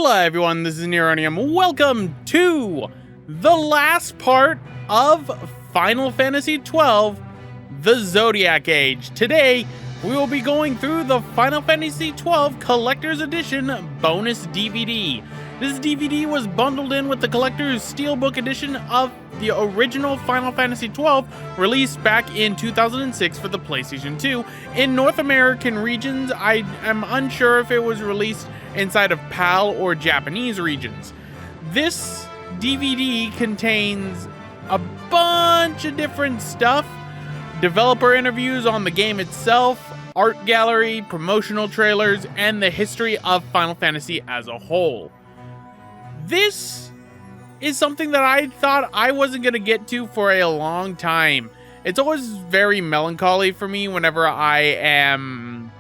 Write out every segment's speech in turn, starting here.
Hello everyone, this is Neronium. Welcome to the last part of Final Fantasy XII The Zodiac Age. Today, we will be going through the Final Fantasy XII Collector's Edition bonus DVD. This DVD was bundled in with the Collector's Steelbook Edition of the original Final Fantasy XII, released back in 2006 for the PlayStation 2. In North American regions, I am unsure if it was released inside of PAL or Japanese regions. This DVD contains a bunch of different stuff: developer interviews on the game itself, art gallery, promotional trailers, and the history of Final Fantasy as a whole. This is something that I thought I wasn't going to get to for a long time. It's always very melancholy for me whenever I am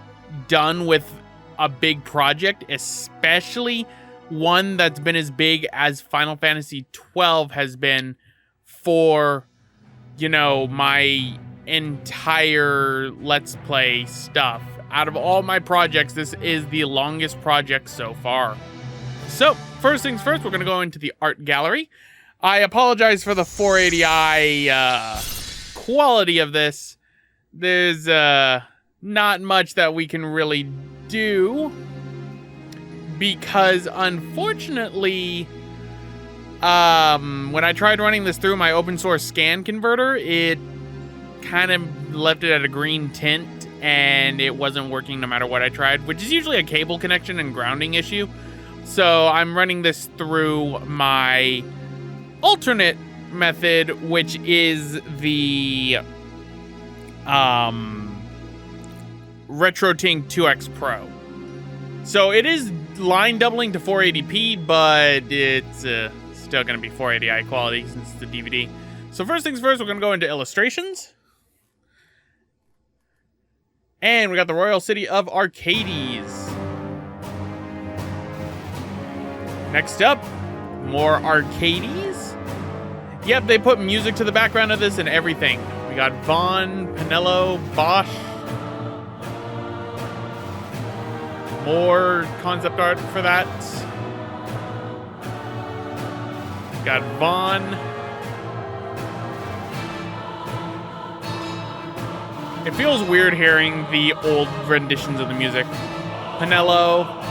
done with a big project, especially one that's been as big as Final Fantasy XII has been for, you know, my entire Let's Play stuff. Out of all my projects, this is the longest project so far. So, first things first, we're going to go into the art gallery. I apologize for the 480i quality of this. There's not much that we can really do because, unfortunately, when I tried running this through my open source scan converter, it kind of left it at a green tint and it wasn't working no matter what I tried, which is usually a cable connection and grounding issue. So I'm running this through my alternate method, which is the RetroTink 2X Pro. So it is line doubling to 480p, but it's still going to be 480i quality since it's the DVD. So first things first, we're going to go into illustrations. And we got the Royal City of Arcades. Next up, more Arcades. Yep, they put music to the background of this and everything. We got Vaughn, Pinello, Bosch. More concept art for that. Got Vaughn. It feels weird hearing the old renditions of the music. Pinello.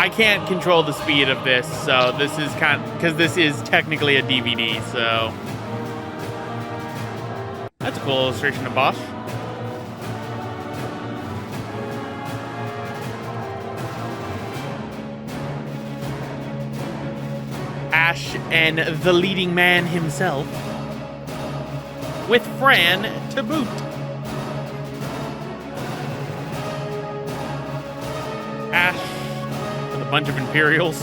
I can't control the speed of this, so this is because this is technically a DVD, so that's a cool illustration of Bosch. Ash and the leading man himself, with Fran to boot. Ash with a bunch of Imperials.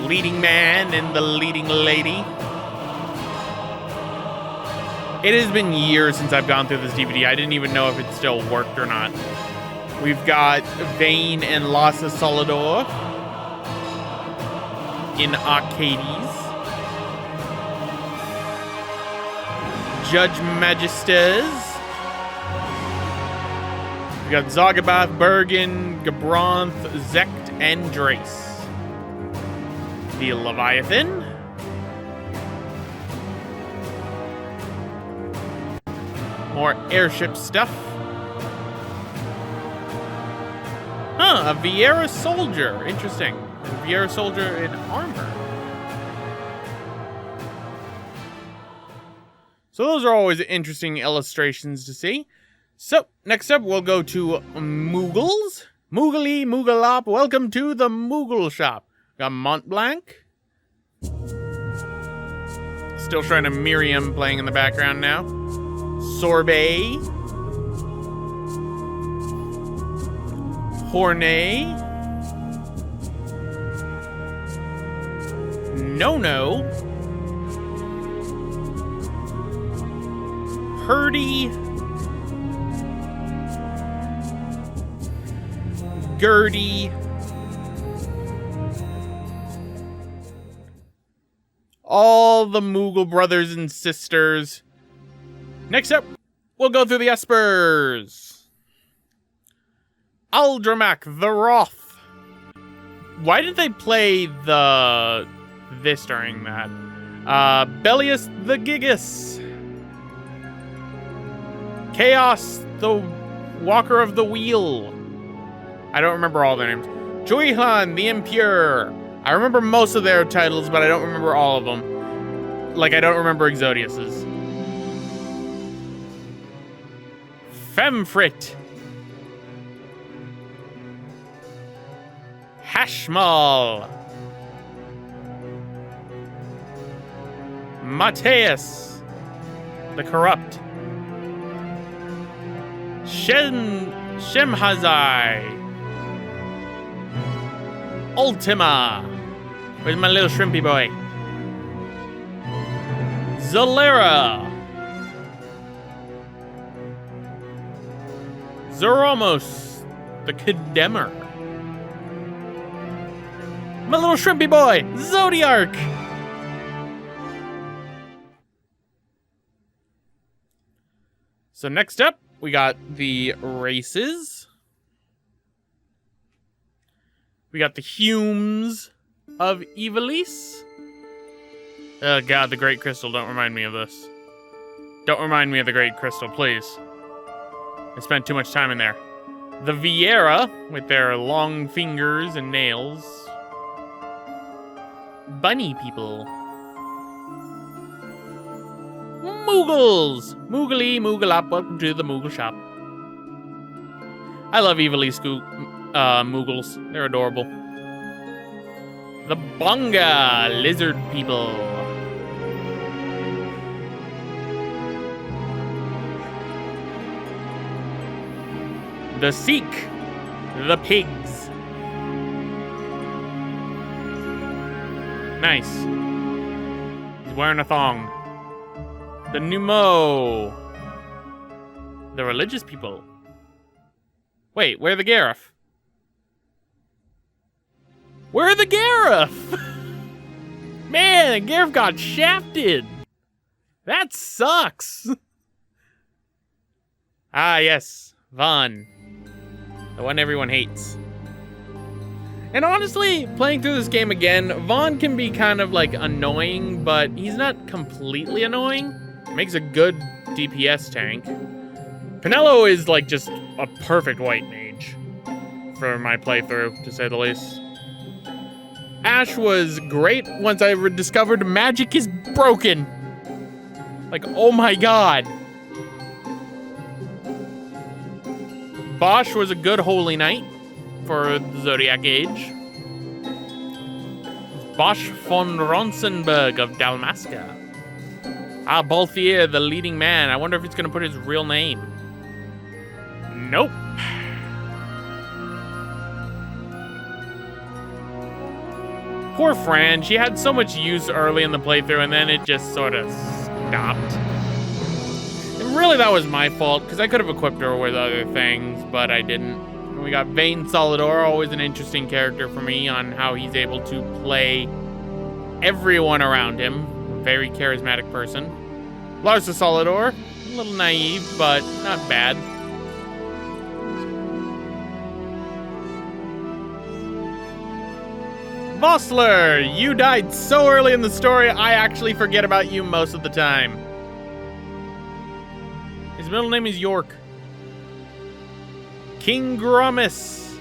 Leading man and the leading lady. It has been years since I've gone through this DVD. I didn't even know if it still worked or not. We've got Vane and Lassa Solidor in Arcades. Judge Magisters. We got Zagabath, Bergen, Gabranth, Zect, and Drace. The Leviathan. More airship stuff. Huh, a Vieira soldier. Interesting. A Vieira soldier in armor. So those are always interesting illustrations to see. So, next up, we'll go to Moogles. Moogly, Moogalop, welcome to the Moogle shop. Got Mont Blanc. Still trying to Miriam playing in the background now. Sorbet. Hornay. No-No. Purdy. Gertie. All the Moogle brothers and sisters. Next up, We'll go through the Espers. Aldramak the Wroth. Why did they play this during that? Bellius the Gigas. Chaos the Walker of the Wheel. I don't remember all their names. Juihan the Impure. I remember most of their titles, but I don't remember all of them. Like, I don't remember Exodius's. Femfrit. Hashmal. Mateus the Corrupt. Shemhazai. Ultima. Where's my little shrimpy boy? Zolera. Zoromos the Condemner. My little shrimpy boy, Zodiac. So next up, we got the races. We got the Humes of Ivalice. Oh god, the Great Crystal, don't remind me of this. Don't remind me of the Great Crystal, please. I spent too much time in there. The Vieira, with their long fingers and nails. Bunny people. Moogles! Moogly, Mooglop, welcome to the Moogle shop. I love Ivalice Moogles. They're adorable. The Bonga lizard people. The Seek, the pigs. Nice. He's wearing a thong. The Numo. The religious people. Wait, where are the Gareth? Where are the Gareth? Man, Gareth got shafted. That sucks. Ah, yes. Vaughn. The one everyone hates. And honestly, playing through this game again, Vaughn can be kind of like annoying, but he's not completely annoying. Makes a good DPS tank. Pinello is like just a perfect white mage for my playthrough, to say the least. Ash was great once I discovered magic is broken. Like, oh my god. Bosch was a good holy knight for the Zodiac Age. Bosch von Ronsenberg of Dalmasca. Ah, Balthier, the leading man. I wonder if he's going to put his real name. Nope. Poor Fran. She had so much use early in the playthrough, and then it just sort of stopped. And really, that was my fault, because I could have equipped her with other things, but I didn't. And we got Vane Solidor, always an interesting character for me on how he's able to play everyone around him. Very charismatic person. Larsa Solidor, a little naive, but not bad. Vossler, you died so early in the story, I actually forget about you most of the time. His middle name is York. King Gromis.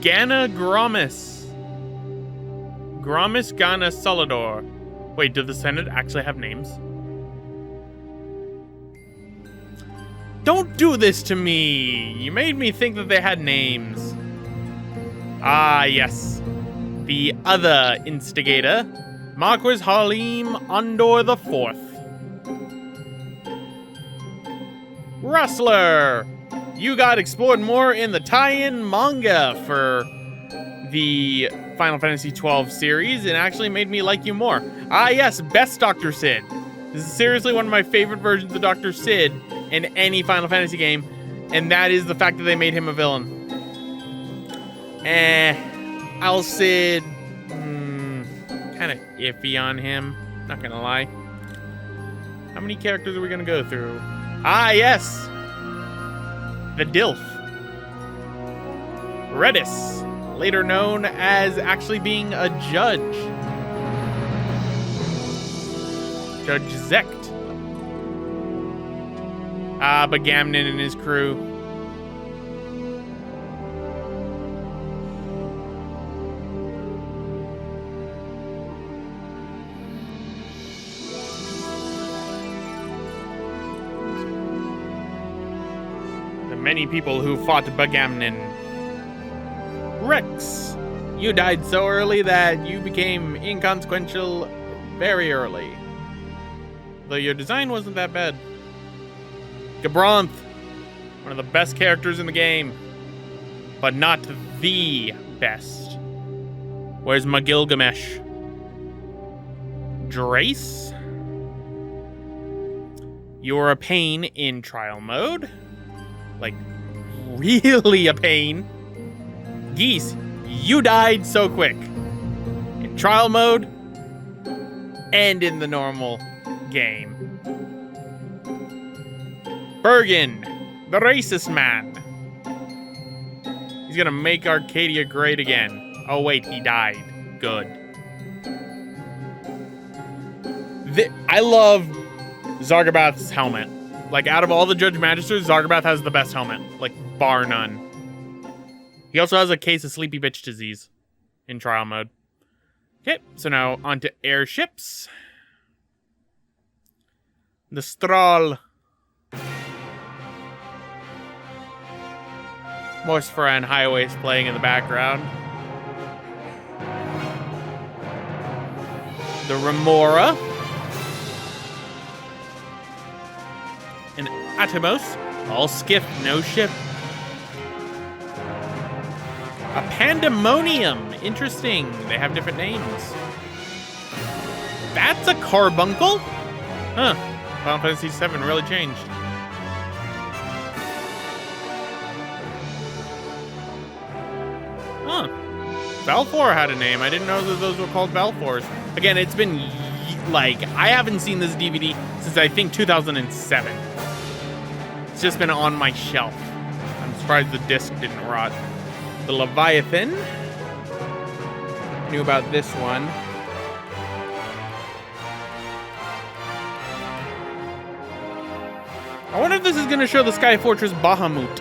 Ganna Gromis. Gromis Ganna Solidor. Wait, do the Senate actually have names? Don't do this to me! You made me think that they had names. Ah, yes. The other instigator, Marquis Halim Andor the Fourth. Rustler! You got explored more in the tie-in manga for the Final Fantasy XII series, and actually made me like you more. Ah, yes, best Dr. Sid. This is seriously one of my favorite versions of Dr. Sid in any Final Fantasy game, and that is the fact that they made him a villain. Alcid, kind of iffy on him, not gonna lie. How many characters are we gonna go through? Ah, yes! The Dilf. Redis, later known as actually being a judge. Judge Zect. Ah, Bagamnon and his crew. The many people who fought Bagamnon. Rex, you died so early that you became inconsequential very early. Though your design wasn't that bad. Gabranth, one of the best characters in the game, but not the best. Where's Magilgamesh? Drace, you're a pain in trial mode. Like, really a pain. Geese, you died so quick. In trial mode and in the normal game. Bergen, the racist man. He's gonna make Arcadia great again. Oh wait, he died. Good. I love Zargabath's helmet. Like, out of all the Judge Magisters, Zargabath has the best helmet. Like, bar none. He also has a case of sleepy bitch disease in trial mode. Okay, so now on to airships. The Strahl. Morsfra and Highways playing in the background. The Remora. And Atomos. All skiff, no ship. A Pandemonium. Interesting. They have different names. That's a carbuncle? Huh. Final Fantasy VII really changed. Huh. Balfour had a name. I didn't know that those were called Balfours. Again, it's been, like, I haven't seen this DVD since I think 2007. It's just been on my shelf. I'm surprised the disc didn't rot. The Leviathan. Knew about this one. I wonder if this is going to show the Sky Fortress Bahamut.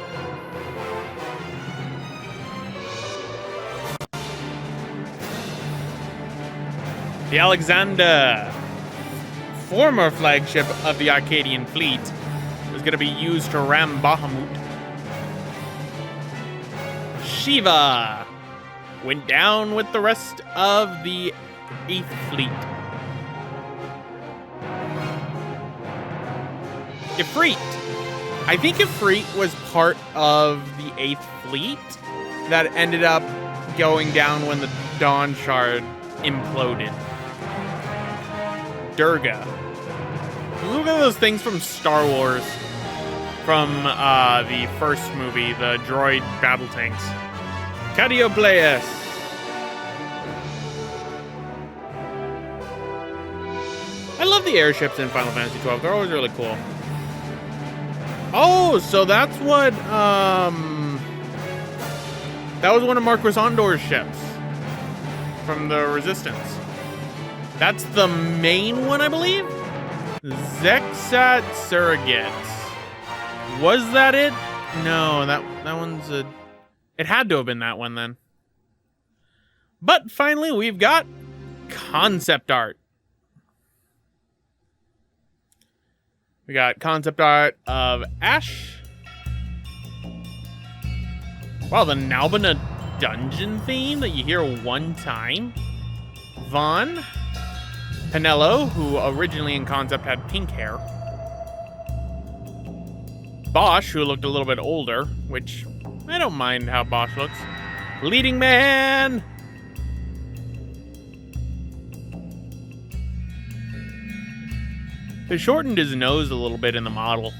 The Alexander, former flagship of the Arcadian fleet, is going to be used to ram Bahamut. Shiva went down with the rest of the 8th Fleet. Ifrit. I think Ifrit was part of the 8th Fleet that ended up going down when the Dawn Shard imploded. Durga. Look at those things from Star Wars. From the first movie, the droid battle tanks. Cadiopleus. I love the airships in Final Fantasy XII. They're always really cool. Oh, so that's what, that was one of Marquis Ondor's ships from the Resistance. That's the main one, I believe? Zexat Surrogates. Was that it? No, that one's a... It had to have been that one then. But finally, we've got concept art. We got concept art of Ash. Wow, the Nalbina dungeon theme that you hear one time. Vaughn. Penello, who originally in concept had pink hair. Bosch, who looked a little bit older, which I don't mind how Bosch looks. Leading man! They shortened his nose a little bit in the model.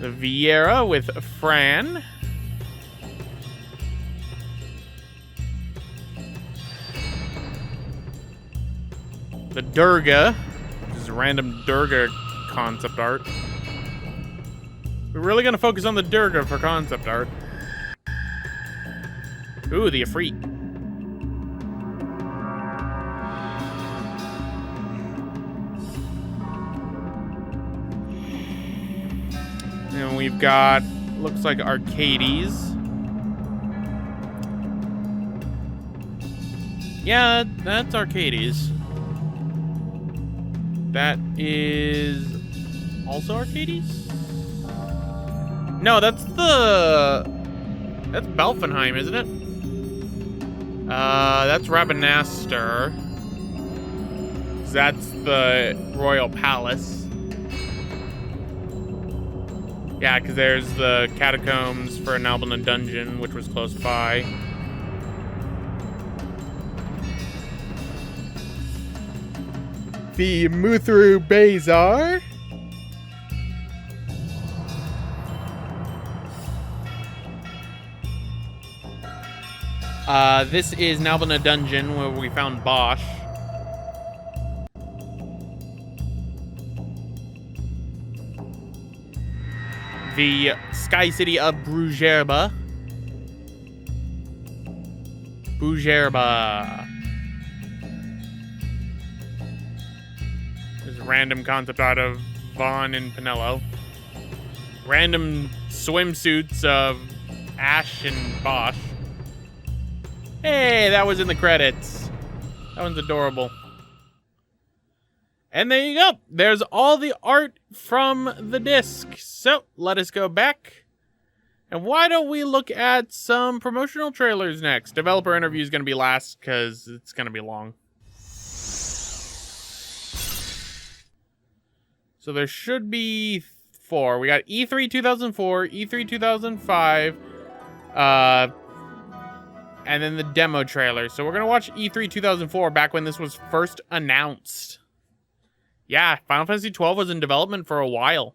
The Vieira with Fran. The Durga, which is a random Durga concept art. We're really gonna focus on the Durga for concept art. Ooh, the Ifrit. And we've got, looks like Arcades. Yeah, that's Arcades. That is also Arcades? No, that's Balfenheim, isn't it? That's Rabanastre. That's the Royal Palace. Yeah, because there's the Catacombs for Nalbana Dungeon, which was close by. The Muthru Bazaar. This is Nalbana Dungeon, where we found Bosch. The Sky City of Brugerba. There's a random concept art of Vaughn and Pinello. Random swimsuits of Ash and Bosch. Hey, that was in the credits. That one's adorable. And there you go. There's all the art from the disc. So, let us go back. And why don't we look at some promotional trailers next? Developer interview is going to be last because it's going to be long. So there should be 4. We got E3 2004, E3 2005, and then the demo trailer. So we're going to watch E3 2004 back when this was first announced. Yeah, Final Fantasy XII was in development for a while.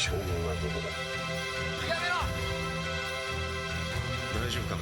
将軍はどこだ。やめろ。大丈夫かな。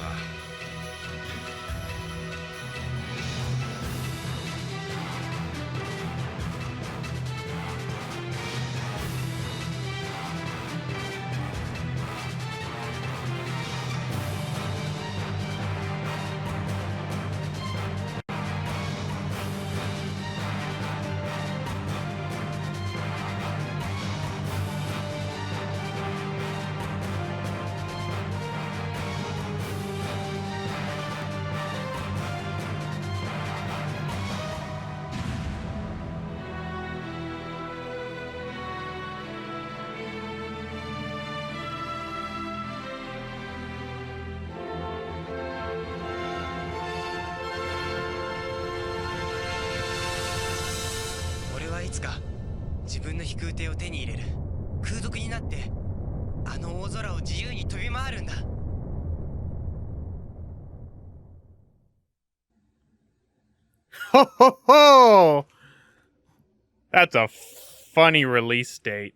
いつか自分の飛空艇を手に入れる。空賊になってあの大空を自由に飛び回るんだ。Ho ho ho! That's a funny release date.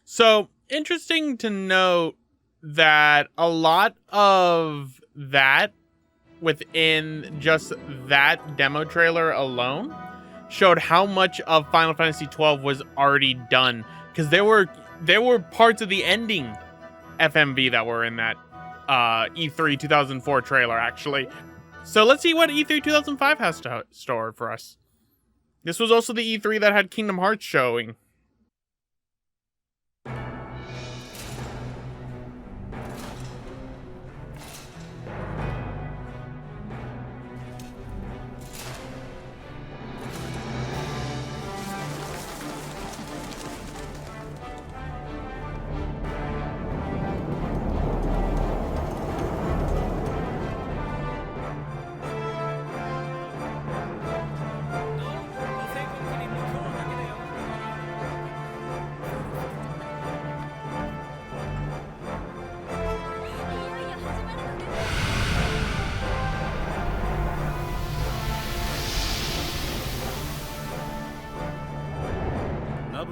So, interesting to note that a lot of that within just that demo trailer alone showed how much of Final Fantasy XII was already done, because there were parts of the ending FMV that were in that E3 2004 trailer, actually. So let's see what E3 2005 has to store for us. This was also the E3 that had Kingdom Hearts showing.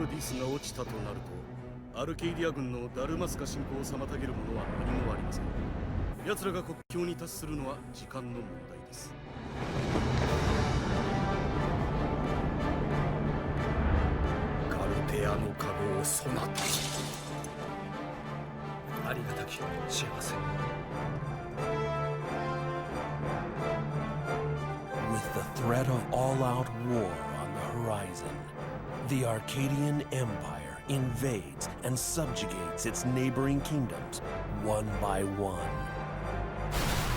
ディスが落ちたとなると、アルケイディア軍のダルマスカ侵攻を妨げるものは何もありません。奴らが国境に達するのは時間の問題です。ガルテアの加護をそなた。ありがたき幸せ。With the threat of all-out war on the horizon, the Arcadian Empire invades and subjugates its neighboring kingdoms, one by one.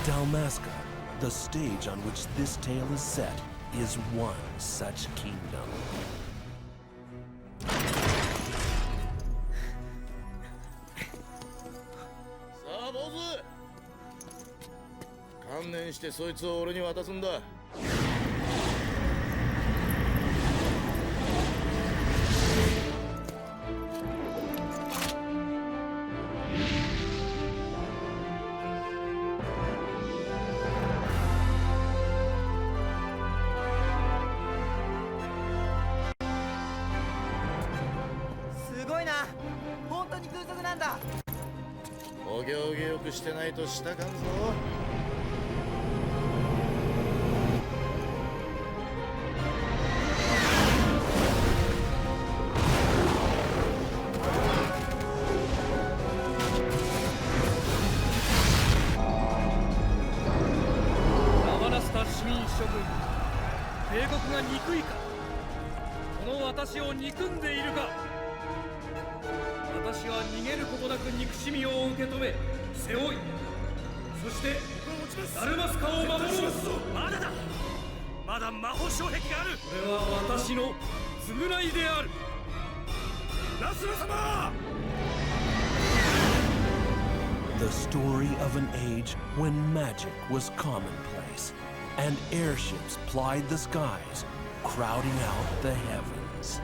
Dalmasca, the stage on which this tale is set, is one such kingdom. さあ、坊主。観念してそいつを俺に渡すんだ。お行儀よくしてないとしたかんぞ。ラマナスタ市民諸君、帝国が憎いか、この私を憎んでいるか。私は逃げることなく憎しみを受け止め背負い、そしてダルマスカを守ろう。まだだ、まだ魔法障壁がある。これは私の償いである。ナスラ様。 The story of an age when magic was commonplace, and airships plied the skies, crowding out the heavens.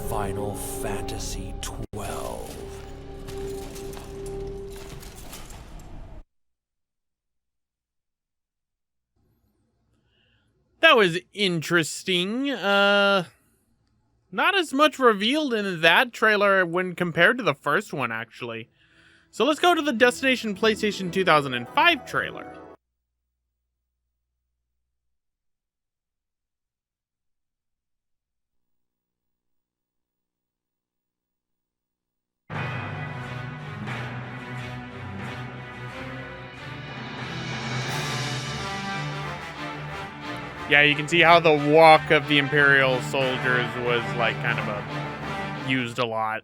Final Fantasy XII. That was interesting. Not as much revealed in that trailer when compared to the first one, actually. So let's go to the Destination PlayStation 2005 trailer. Yeah, you can see how the walk of the Imperial soldiers was like kind of used a lot.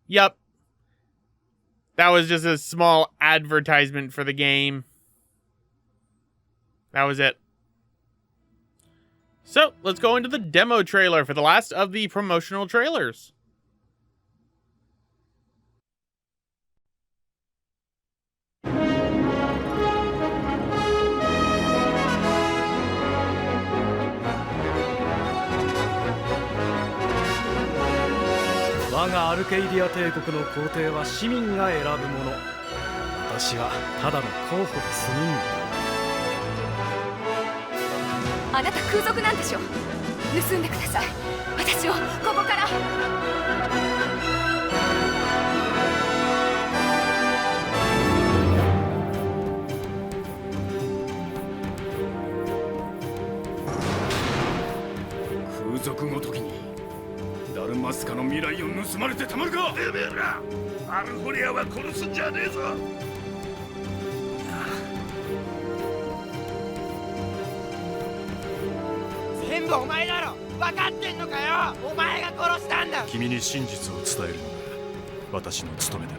Yep. That was just a small advertisement for the game. That was it. So, let's go into the demo trailer for the last of the promotional trailers.我がアルケイディア帝国の皇帝は市民が選ぶもの。私はただの候補ですあなた空賊なんでしょ。盗んでください。私をここから。空賊ごときにダルマスカの未来を盗まれてたまるか。てめえらアルフォリアは殺すんじゃねえぞ。全部お前だろ。分かってんのかよ。お前が殺したんだ。君に真実を伝えるのが私の務めだ。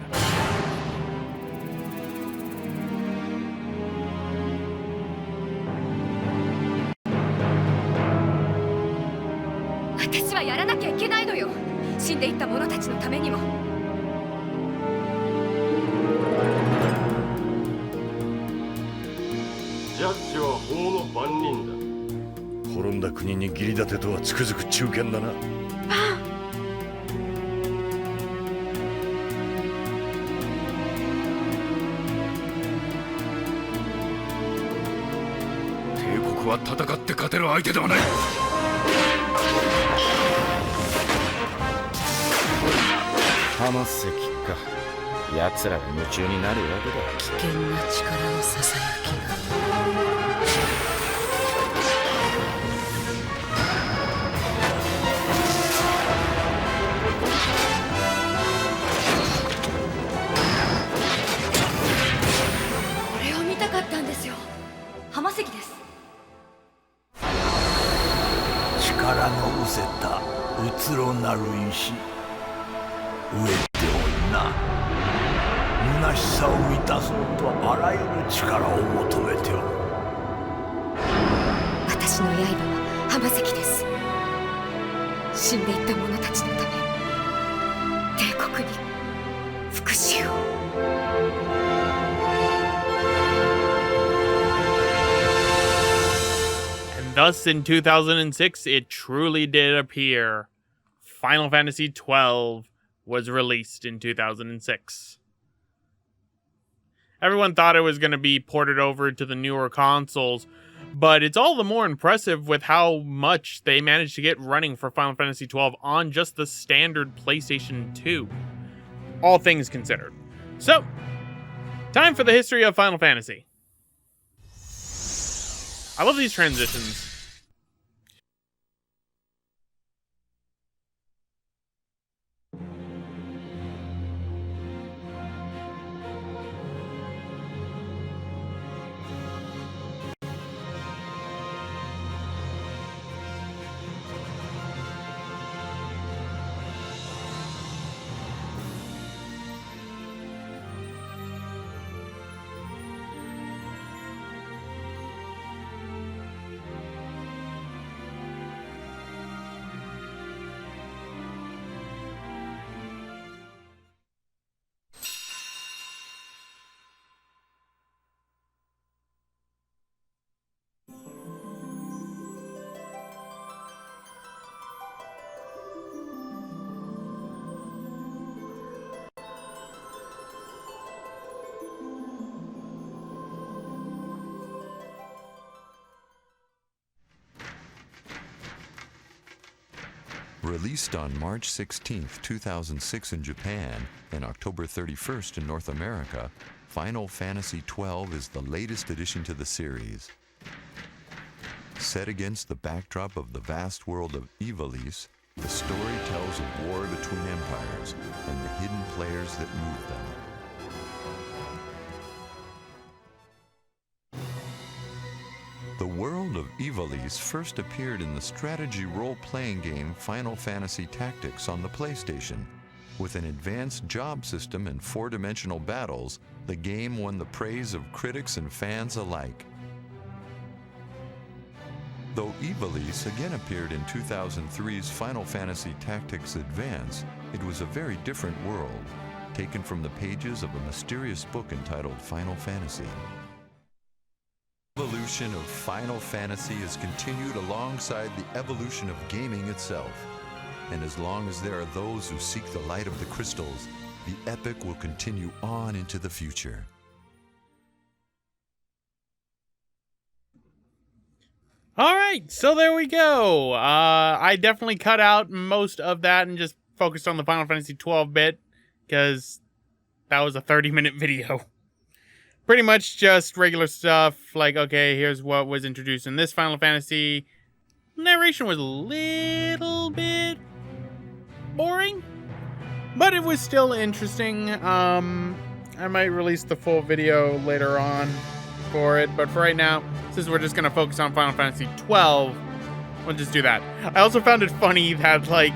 私はやらなきゃいけないのよ。死んでいった者たちのためにも。ジャッジは法の番人だ。滅んだ国に義理立てとはつくづく忠犬だな。帝国は戦って勝てる相手ではない。浜関か。奴らが夢中になるわけだ。危険な力のささやきが。これを見たかったんですよ。浜関です。力の失せたうつろなる石。飢えておるな。虚しさを満たそうとあらゆる力を求めておる。私の刃は浜関です。死んでいった者たちのため帝国に復讐を。And thus in 2006 it truly did appear. Final Fantasy XII was released in 2006. Everyone thought it was going to be ported over to the newer consoles, but it's all the more impressive with how much they managed to get running for Final Fantasy XII on just the standard PlayStation 2. All things considered. So, time for the history of Final Fantasy. I love these transitions. Released on March 16, 2006 in Japan and October 31st in North America, Final Fantasy XII is the latest addition to the series. Set against the backdrop of the vast world of Ivalice, the story tells of war between empires and the hidden players that move them. The world of Ivalice first appeared in the strategy role-playing game Final Fantasy Tactics on the PlayStation. With an advanced job system and four-dimensional battles, the game won the praise of critics and fans alike. Though Ivalice again appeared in 2003's Final Fantasy Tactics Advance, it was a very different world, taken from the pages of a mysterious book entitled Final Fantasy. The evolution of Final Fantasy is continued alongside the evolution of gaming itself. And as long as there are those who seek the light of the crystals, the epic will continue on into the future. All right, so there we go. I definitely cut out most of that and just focused on the Final Fantasy XII bit because that was a 30-minute video. Pretty much just regular stuff, like, okay, here's what was introduced in this Final Fantasy. Narration was a little bit boring, but it was still interesting. I might release the full video later on for it, but for right now, since we're just going to focus on Final Fantasy XII, we'll just do that. I also found it funny that, like,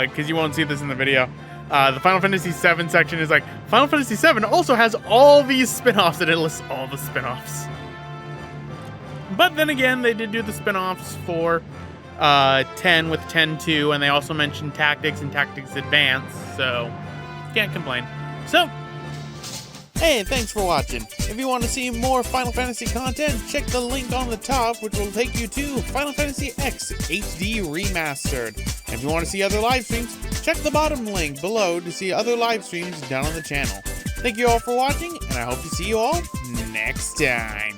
because you won't see this in the video, the Final Fantasy VII section is like, Final Fantasy VII also has all these spin-offs, and it lists all the spin-offs. But then again, they did do the spin-offs for 10 with 10-2, and they also mentioned Tactics and Tactics Advance, so can't complain. So, hey, thanks for watching. If you want to see more Final Fantasy content, check the link on the top, which will take you to Final Fantasy X HD Remastered. And if you want to see other live streams, check the bottom link below to see other live streams down on the channel. Thank you all for watching, and I hope to see you all next time.